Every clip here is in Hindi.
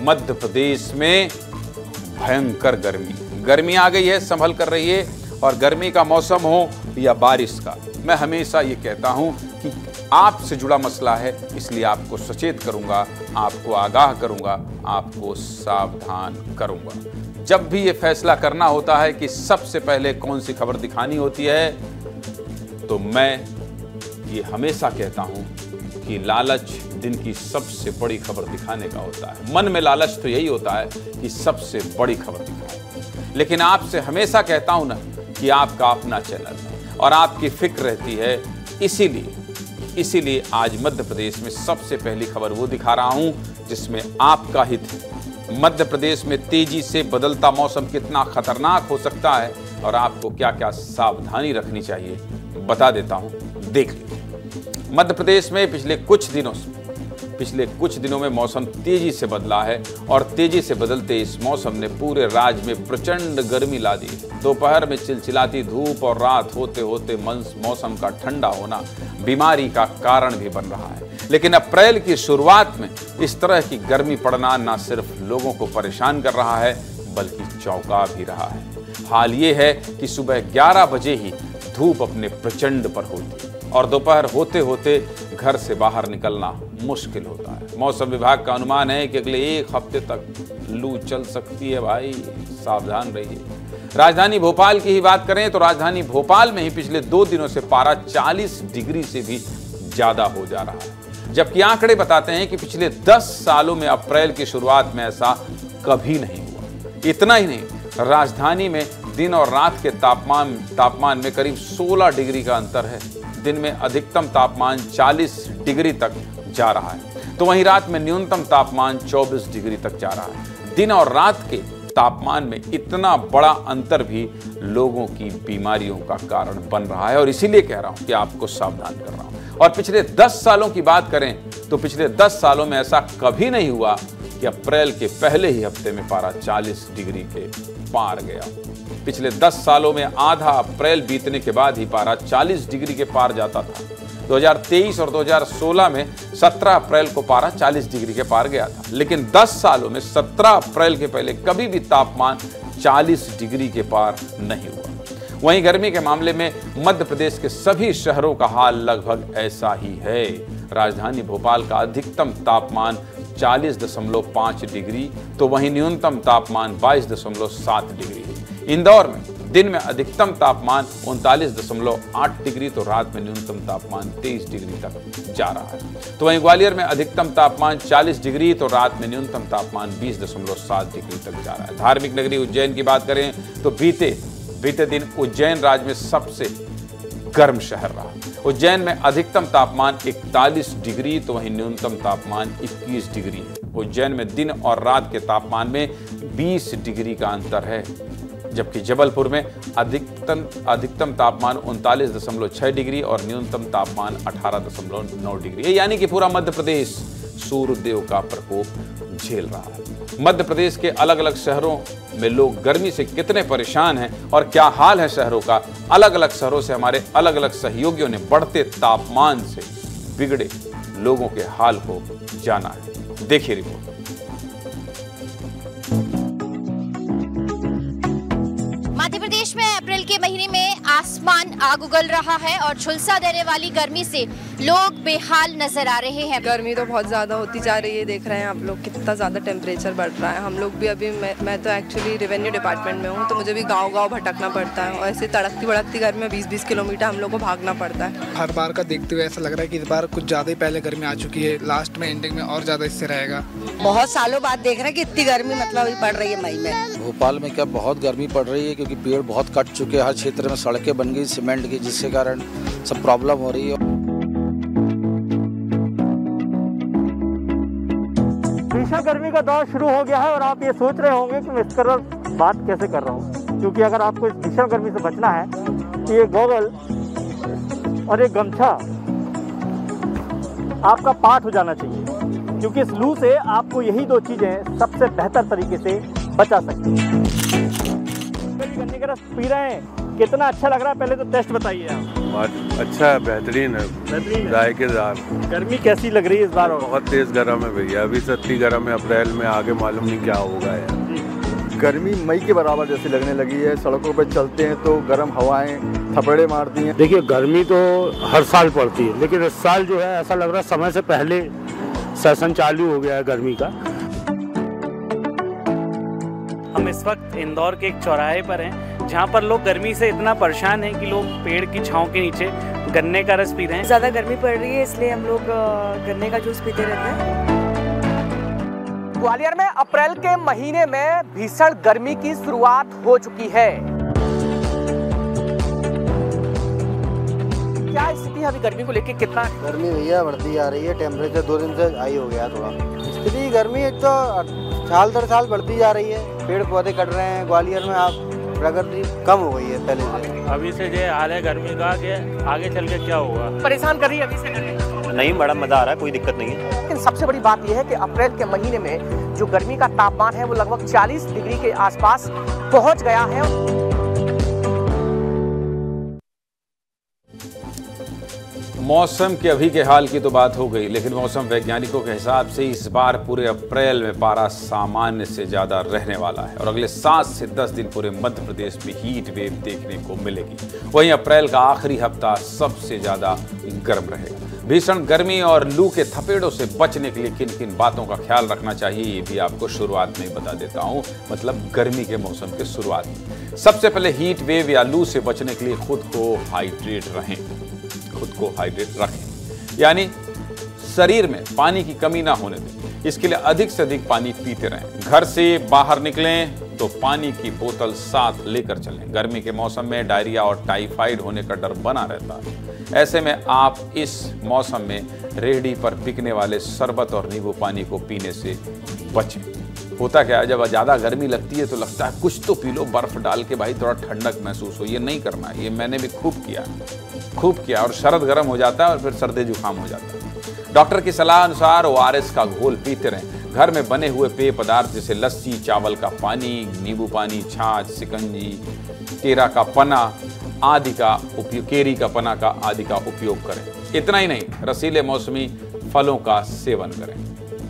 मध्य प्रदेश में भयंकर गर्मी आ गई है, संभल कर रही है। और गर्मी का मौसम हो या बारिश का, मैं हमेशा ये कहता हूं कि आपसे जुड़ा मसला है, इसलिए आपको सचेत करूंगा, आपको आगाह करूंगा, आपको सावधान करूंगा। जब भी ये फैसला करना होता है कि सबसे पहले कौन सी खबर दिखानी होती है, तो मैं ये हमेशा कहता हूं कि लालच दिन की सबसे बड़ी खबर दिखाने का होता है। मन में लालच तो यही होता है कि सबसे बड़ी खबर दिखाए। लेकिन आपसे हमेशा कहता हूं ना कि आपका अपना चैनल है और आपकी फिक्र रहती है, इसीलिए आज मध्य प्रदेश में सबसे पहली खबर वो दिखा रहा हूं जिसमें आपका हित है। मध्य प्रदेश में तेजी से बदलता मौसम कितना खतरनाक हो सकता है और आपको क्या क्या सावधानी रखनी चाहिए बता देता हूं, देख लीजिए। मध्य प्रदेश में पिछले कुछ दिनों में मौसम तेजी से बदला है और तेजी से बदलते इस मौसम ने पूरे राज्य में प्रचंड गर्मी ला दी। दोपहर में चिलचिलाती धूप और रात होते होते मौसम का ठंडा होना बीमारी का कारण भी बन रहा है। लेकिन अप्रैल की शुरुआत में इस तरह की गर्मी पड़ना न सिर्फ लोगों को परेशान कर रहा है बल्कि चौंका भी रहा है। हाल ये है कि सुबह 11 बजे ही धूप अपने प्रचंड पर होती और दोपहर होते होते घर से बाहर निकलना मुश्किल होता है। मौसम विभाग का अनुमान है कि अगले 1 हफ्ते तक लू चल सकती है। भाई सावधान रहिए। राजधानी भोपाल की ही बात करें तो राजधानी भोपाल में ही पिछले 2 दिनों से पारा 40 डिग्री से भी ज्यादा हो जा रहा है, जबकि आंकड़े बताते हैं कि पिछले 10 सालों में अप्रैल की शुरुआत में ऐसा कभी नहीं हुआ। इतना ही नहीं, राजधानी में दिन और रात के तापमान में करीब 16 डिग्री का अंतर है। दिन में अधिकतम तापमान 40 डिग्री तक जा रहा है तो वहीं रात में न्यूनतम तापमान 24 डिग्री तक जा रहा है। दिन और रात के तापमान में इतना बड़ा अंतर भी लोगों की बीमारियों का कारण बन रहा है और इसीलिए कह रहा हूं कि आपको सावधान कर रहा हूं। और पिछले 10 सालों की बात करें तो पिछले 10 सालों में ऐसा कभी नहीं हुआ कि अप्रैल के पहले ही हफ्ते में पारा 40 डिग्री के पार गया। पिछले 10 सालों में आधा अप्रैल बीतने के बाद ही पारा 40 डिग्री के पार जाता था। 2023 और 2016 में 17 अप्रैल को पारा 40 डिग्री के पार गया था, लेकिन 10 सालों में 17 अप्रैल के पहले कभी भी तापमान 40 डिग्री के पार नहीं हुआ। वहीं गर्मी के मामले में मध्य प्रदेश के सभी शहरों का हाल लगभग ऐसा ही है। राजधानी भोपाल का अधिकतम तापमान 40.5 डिग्री तो वहीं न्यूनतम तापमान 22.7 डिग्री है। इंदौर में दिन में अधिकतम तापमान 39.8 डिग्री तो रात में न्यूनतम तापमान 23 डिग्री तक जा रहा है। तो वहीं ग्वालियर में अधिकतम तापमान 40 डिग्री तो रात में न्यूनतम तापमान 20.7 डिग्री तक जा रहा है। धार्मिक नगरी उज्जैन की बात करें तो बीते दिन उज्जैन राज्य में सबसे गर्म शहर रहा। उज्जैन में अधिकतम तापमान 41 डिग्री तो वहीं न्यूनतम तापमान 21 डिग्री है। उज्जैन में दिन और रात के तापमान में 20 डिग्री का अंतर है, जबकि जबलपुर में अधिकतम तापमान 39.6 डिग्री और न्यूनतम तापमान 18.9 डिग्री है। यानी कि पूरा मध्य प्रदेश सूर्यदेव का प्रकोप झेल रहा है। मध्य प्रदेश के अलग अलग शहरों में लोग गर्मी से कितने परेशान हैं और क्या हाल है शहरों का, अलग अलग शहरों से हमारे अलग अलग सहयोगियों ने बढ़ते तापमान से बिगड़े लोगों के हाल को जाना है। देखिए रिपोर्ट। मध्य प्रदेश में अप्रैल के महीने में आसमान आग उगल रहा है और झुलसा देने वाली गर्मी से लोग बेहाल नजर आ रहे हैं। गर्मी तो बहुत ज़्यादा होती जा रही है, देख रहे हैं आप लोग कितना ज़्यादा टेम्परेचर बढ़ रहा है। हम लोग भी अभी मैं तो एक्चुअली रेवेन्यू डिपार्टमेंट में हूँ, तो मुझे भी गांव भटकना पड़ता है और ऐसे तड़कती भड़कती गर्मी में 20-20 किलोमीटर हम लोग को भागना पड़ता है। हर बार का देखते हुए ऐसा लग रहा है कि इस बार कुछ ज़्यादा ही पहले गर्मी आ चुकी है, लास्ट में एंडिंग में और ज़्यादा इससे रहेगा। बहुत सालों बाद देख रहे हैं कि इतनी गर्मी मतलब पड़ रही है मई में। भोपाल में क्या बहुत गर्मी पड़ रही है क्योंकि पेड़ बहुत कट चुके हैं, हर क्षेत्र में सड़कें बन गई सीमेंट की, जिसके कारण सब प्रॉब्लम हो रही है। भीषण गर्मी का दौर शुरू हो गया है और आप ये सोच रहे होंगे कि मैं इस कदर बात कैसे कर रहा हूँ, क्योंकि अगर आपको इस भीषण गर्मी से बचना है तो ये गॉगल और ये गमछा आपका पाठ हो जाना चाहिए, क्योंकि इस लू से आपको यही 2 चीज़ें सबसे बेहतर तरीके से बचा सकती हैं। गन्ने का रस पी रहे हैं, कितना अच्छा लग रहा है, पहले तो टेस्ट बताइए आप। अच्छा है, बेहतरीन है, जायकेदार। गर्मी कैसी लग रही है इस बार? बहुत तेज गर्म है भैया, अभी से इतनी गर्म है, अप्रैल में आगे मालूम नहीं क्या होगा यार। गर्मी मई के बराबर जैसी लगने लगी है। सड़कों पर चलते हैं तो गर्म हवाएं थपेड़े मारती हैं। देखिए गर्मी तो हर साल पड़ती है, लेकिन इस साल जो है ऐसा लग रहा है समय से पहले सेशन चालू हो गया है गर्मी का। हम इस वक्त इंदौर के एक चौराहे पर हैं, जहां पर लोग गर्मी से इतना परेशान हैं कि लोग पेड़ की छांव के नीचे गन्ने का रस पी रहे हैं। ज़्यादा गर्मी पड़ रही है, इसलिए हम लोग गन्ने का जूस पीते रहते हैं। ग्वालियर में अप्रैल के महीने में भीषण गर्मी की शुरुआत हो चुकी है। क्या स्थिति है अभी गर्मी को लेके? कितना गर्मी भैया बढ़ती जा रही है, टेम्परेचर 2 दिन से हाई हो गया थोड़ा। स्थिति गर्मी तो साल दर साल बढ़ती जा रही है, पेड़ पौधे कट रहे हैं ग्वालियर में, आप प्रगति कम हो गई है पहले से। अभी से जो हाल है गर्मी का, आगे चल के क्या होगा? परेशान कर रही है अभी से गर्मी? नहीं, बड़ा मजा आ रहा है, कोई दिक्कत नहीं है। लेकिन सबसे बड़ी बात यह है कि अप्रैल के महीने में जो गर्मी का तापमान है वो लगभग 40 डिग्री के आसपास पहुंच गया है। मौसम के अभी के हाल की तो बात हो गई, लेकिन मौसम वैज्ञानिकों के हिसाब से इस बार पूरे अप्रैल में पारा सामान्य से ज़्यादा रहने वाला है और अगले 7 से 10 दिन पूरे मध्य प्रदेश में हीट वेव देखने को मिलेगी। वहीं अप्रैल का आखिरी हफ्ता सबसे ज़्यादा गर्म रहेगा। भीषण गर्मी और लू के थपेड़ों से बचने के लिए किन किन बातों का ख्याल रखना चाहिए, ये भी आपको शुरुआत में ही बता देता हूँ, मतलब गर्मी के मौसम के शुरुआत में। सबसे पहले हीट वेव या लू से बचने के लिए खुद को हाइड्रेट रखें, यानी शरीर में पानी की कमी ना होने दें। इसके लिए अधिक से अधिक पानी पीते रहें। घर से बाहर निकलें तो पानी की बोतल साथ लेकर चलें। गर्मी के मौसम में डायरिया और टाइफाइड होने का डर बना रहता है। ऐसे में आप इस मौसम में रेहड़ी पर बिकने वाले शरबत और नींबू पानी को पीने से बचें। होता क्या है, जब ज़्यादा गर्मी लगती है तो लगता है कुछ तो पी लो, बर्फ डाल के भाई थोड़ा ठंडक महसूस हो। ये नहीं करना है, ये मैंने भी खूब किया और शरद गर्म हो जाता है और फिर सर्दी जुकाम हो जाता है। डॉक्टर की सलाह अनुसार ORS का घोल पीते रहें। घर में बने हुए पेय पदार्थ जैसे लस्सी, चावल का पानी, नींबू पानी, छाछ, शिकंजी, केरा का पना आदि का उपयोग करें। इतना ही नहीं, रसीले मौसमी फलों का सेवन करें,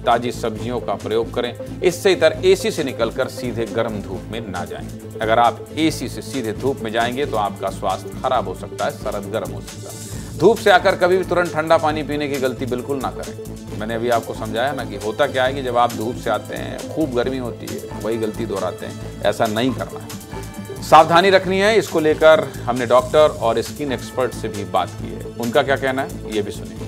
ताजी सब्जियों का प्रयोग करें। इससे इधर AC से निकलकर सीधे गर्म धूप में ना जाएं। अगर आप AC से सीधे धूप में जाएंगे तो आपका स्वास्थ्य खराब हो सकता है, सरद गर्म हो सकता है। धूप से आकर कभी भी तुरंत ठंडा पानी पीने की गलती बिल्कुल ना करें। मैंने अभी आपको समझाया ना कि होता क्या है कि जब आप धूप से आते हैं, खूब गर्मी होती है, वही गलती दोहराते हैं। ऐसा नहीं करना है, सावधानी रखनी है। इसको लेकर हमने डॉक्टर और स्किन एक्सपर्ट से भी बात की है, उनका क्या कहना है ये भी सुनिए।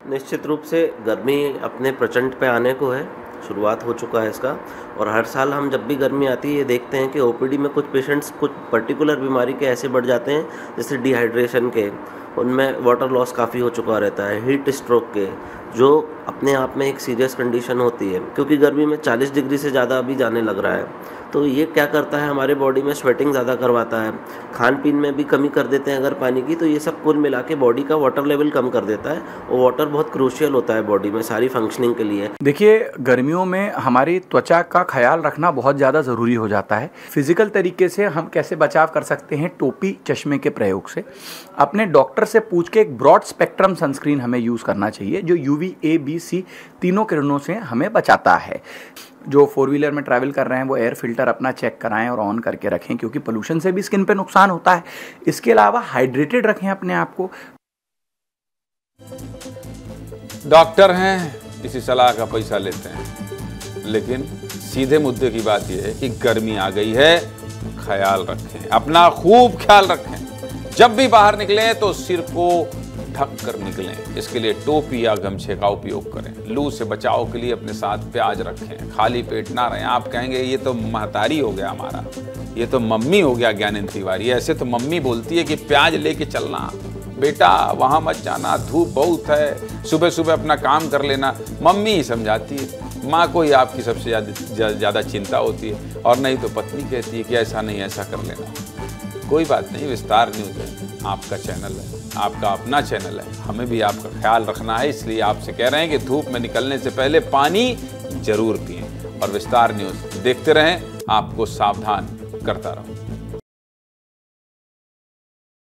निश्चित रूप से गर्मी अपने प्रचंड पे आने को है, शुरुआत हो चुका है इसका। और हर साल हम जब भी गर्मी आती है ये देखते हैं कि OPD में कुछ पेशेंट्स कुछ पर्टिकुलर बीमारी के ऐसे बढ़ जाते हैं, जैसे डिहाइड्रेशन के, उनमें वाटर लॉस काफ़ी हो चुका रहता है, हीट स्ट्रोक के, जो अपने आप में एक सीरियस कंडीशन होती है, क्योंकि गर्मी में 40 डिग्री से ज़्यादा अभी जाने लग रहा है। तो ये क्या करता है, हमारे बॉडी में स्वेटिंग ज़्यादा करवाता है, खान पीन में भी कमी कर देते हैं अगर पानी की, तो ये सब कुल मिला के बॉडी का वाटर लेवल कम कर देता है। और वाटर बहुत क्रूशियल होता है बॉडी में सारी फंक्शनिंग के लिए। देखिए, गर्मियों में हमारी त्वचा का ख्याल रखना बहुत ज़्यादा ज़रूरी हो जाता है। फिजिकल तरीके से हम कैसे बचाव कर सकते हैं? टोपी, चश्मे के प्रयोग से। अपने डॉक्टर से पूछ के एक ब्रॉड स्पेक्ट्रम सनस्क्रीन हमें यूज़ करना चाहिए, जो UV, A, B, C तीनों किरणों से हमें बचाता है। जो 4 व्हीलर में ट्रैवल कर रहे हैं वो एयर फिल्टर अपना चेक कराएं और ऑन करके रखें, क्योंकि पोल्यूशन से भी स्किन पे नुकसान होता है। इसके अलावा हाइड्रेटेड रखें अपने आप को। डॉक्टर हैं, इसी सलाह का पैसा लेते हैं, लेकिन सीधे मुद्दे की बात यह है कि गर्मी आ गई है, ख्याल रखें, अपना खूब ख्याल रखें। जब भी बाहर निकलें तो सिर को ढक कर निकलें। इसके लिए टोपी या गमछे का उपयोग करें। लू से बचाव के लिए अपने साथ प्याज रखें, खाली पेट ना रहें। आप कहेंगे ये तो महतारी हो गया हमारा, ये तो मम्मी हो गया ज्ञानेंद्र तिवारी। ऐसे तो मम्मी बोलती है कि प्याज लेके चलना, बेटा वहाँ मत जाना, धूप बहुत है, सुबह सुबह अपना काम कर लेना। मम्मी ही समझाती है, माँ को ही आपकी सबसे ज़्यादा चिंता होती है, और नहीं तो पत्नी कहती है कि ऐसा नहीं ऐसा कर लेना। कोई बात नहीं, विस्तार न्यूज़ है, आपका चैनल है, आपका अपना चैनल है, हमें भी आपका ख्याल रखना है। इसलिए आपसे कह रहे हैं कि धूप में निकलने से पहले पानी जरूर पिएं, और विस्तार न्यूज़ देखते रहें, आपको सावधान करता रहूं।